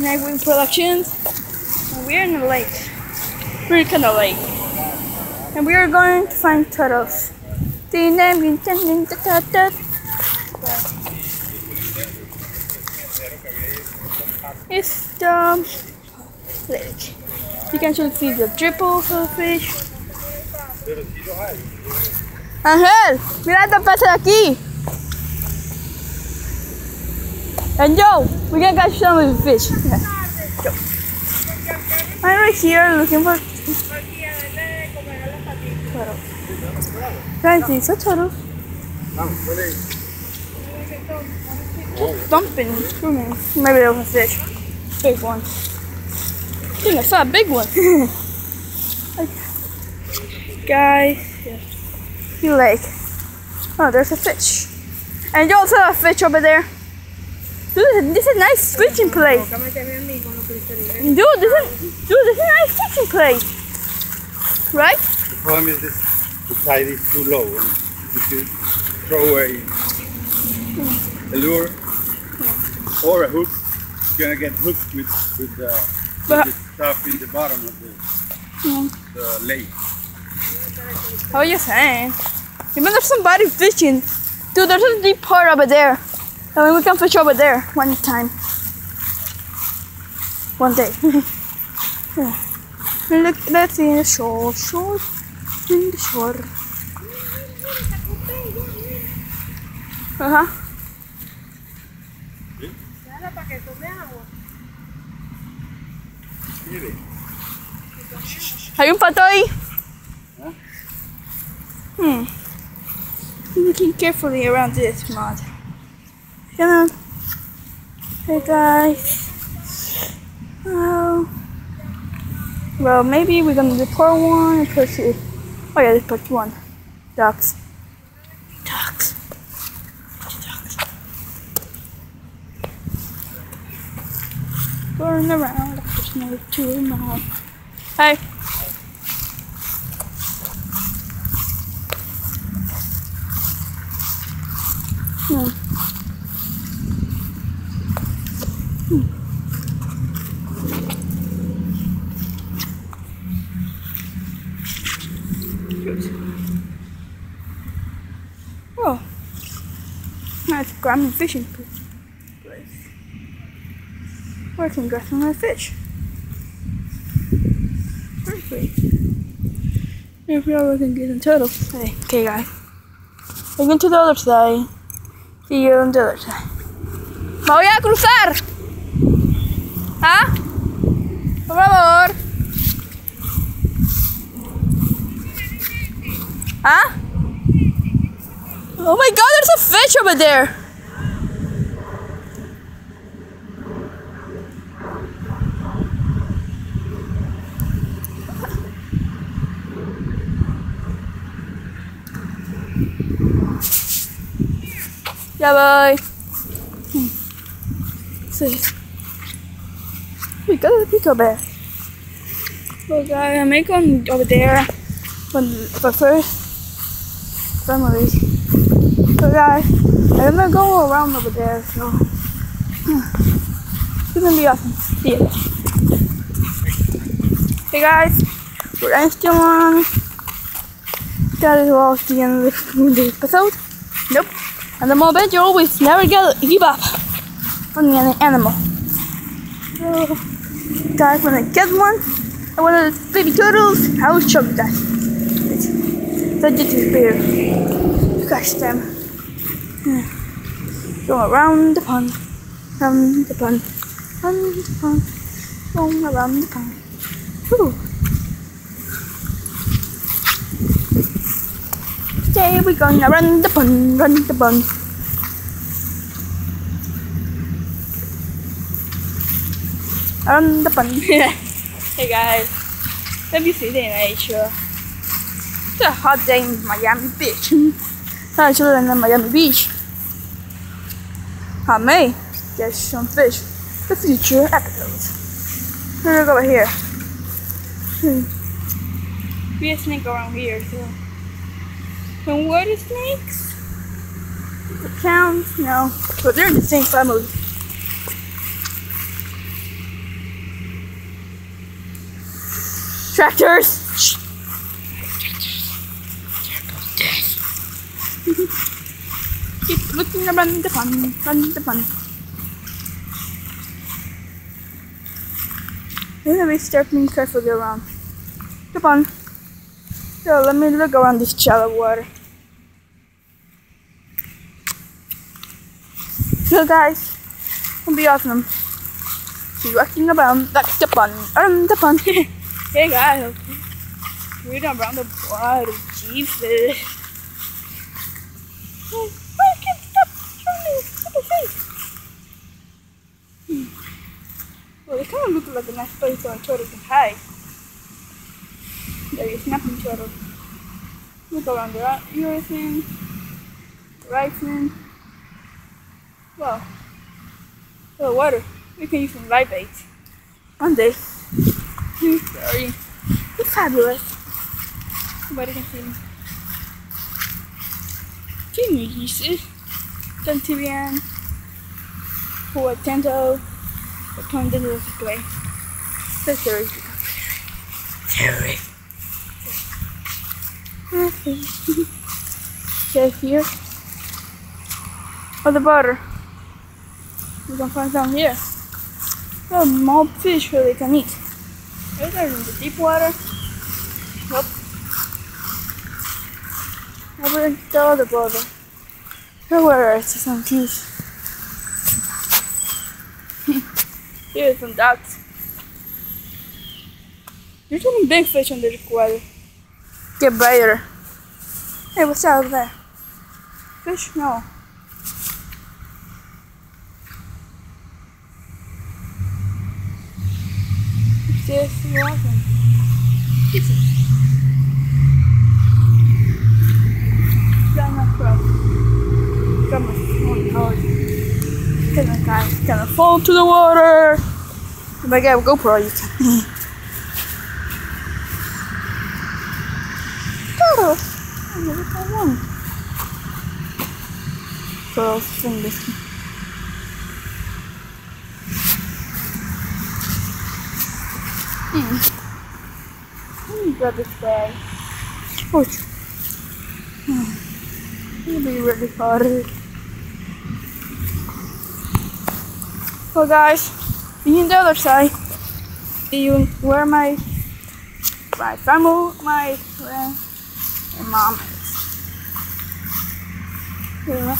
Nightwing Productions. And we're in the lake. We're kind of lake. And we are going to find turtles. It's the lake. You can actually see the dripple of the fish. Ángel, mira esta pez de aquí. And yo, we can catch some of the fish. Yeah. Go. I'm right here looking for turtles. Guys, these are turtles. Dumping, swimming. Maybe there was a fish. Big one. I think I saw a big one. Guys, the lake. Oh, there's a fish. And you also have a fish over there. Dude, this is a nice fishing place. Dude, this is a nice fishing place. Right? The problem is this, the tide is too low. And if you throw a lure or a hook, you're gonna get hooked with the stuff in the bottom of the lake. What are you saying? Even there's somebody fishing. Dude, there's a deep part over there. I mean, we can fish over there one time. One day. Look, let's see the shore. In the shore. Uh-huh. Hay un pato ahí. Looking carefully around this mud. Come on. Hey guys. Oh. Well, maybe we're gonna report one and pursue. Oh yeah, let's put one. Ducks. Ducks. Ducks. Going around like there's no 2 miles. Hey. Good. Oh, nice grammar fishing place. Where I can get some my fish. Perfect. If we are can get some turtles. Hey, okay guys. We're going to the other side. See you on the other side. ¡Me voy a cruzar! ¿Ah? Por favor. ¿Ah? Oh my god, there's a fish over there! Yeah, bye. See. We got a pickle bear. Well, guys, I'm going over there for first family. So, guys, I'm gonna go around over there. So, it's gonna be awesome. See you. Hey, guys, we're still on. That is all the end of the episode. Nope. At the moment, you always never give up on the animal. So, guys, when I get one, I want the baby turtles, I will show you guys. They just disappear. Catch them. Go around the pond, around the pond, around the pond, go around the pond. Woo. Today we're going around the pond, run the pond. Around the pond. Hey guys, have you seen the nature? It's a hot day in Miami Beach. Actually, in Miami Beach. I may get some fish. The future episodes. Let's go over here. Be a snake around here, so. And what are snakes? The clowns? No. But they're in the same family. Tractors! Keep looking around the pond, run the pond. Let me start being carefully around the pond. So let me look around this shallow water. So guys, it'll be awesome. Be walking around like the pond, Hey guys, we're around the water, Jesus. I can't stop turning the face. Well, it kind of looks like a nice place where a turtle can hide. There is snapping turtle. Look around the urethane, the right fin. Wow. Oh, water. We can use some live bait. One day. Sorry. It's fabulous. Nobody can see me. Junior uses Tantivian, for Tento, for Tondento to play. That's very good. Terry. Okay, here. Oh, the butter. We can find some here. Oh, more fish where they can eat. Those are in the deep water. Nope. Over in the other border. Where is some fish? Here's some ducks. There's some big fish under the water. Get better. Hey, what's out there? Fish? No. This walking. Got enough crow. Got my phone hard. It's gonna fall to the water. If I get a GoPro, you can. Turtle. I never found one. Turtle's fingers. Let me grab this bag. Oh, it'll be really hard. So guys, see on the other side. See where my family, my mom is. Yeah.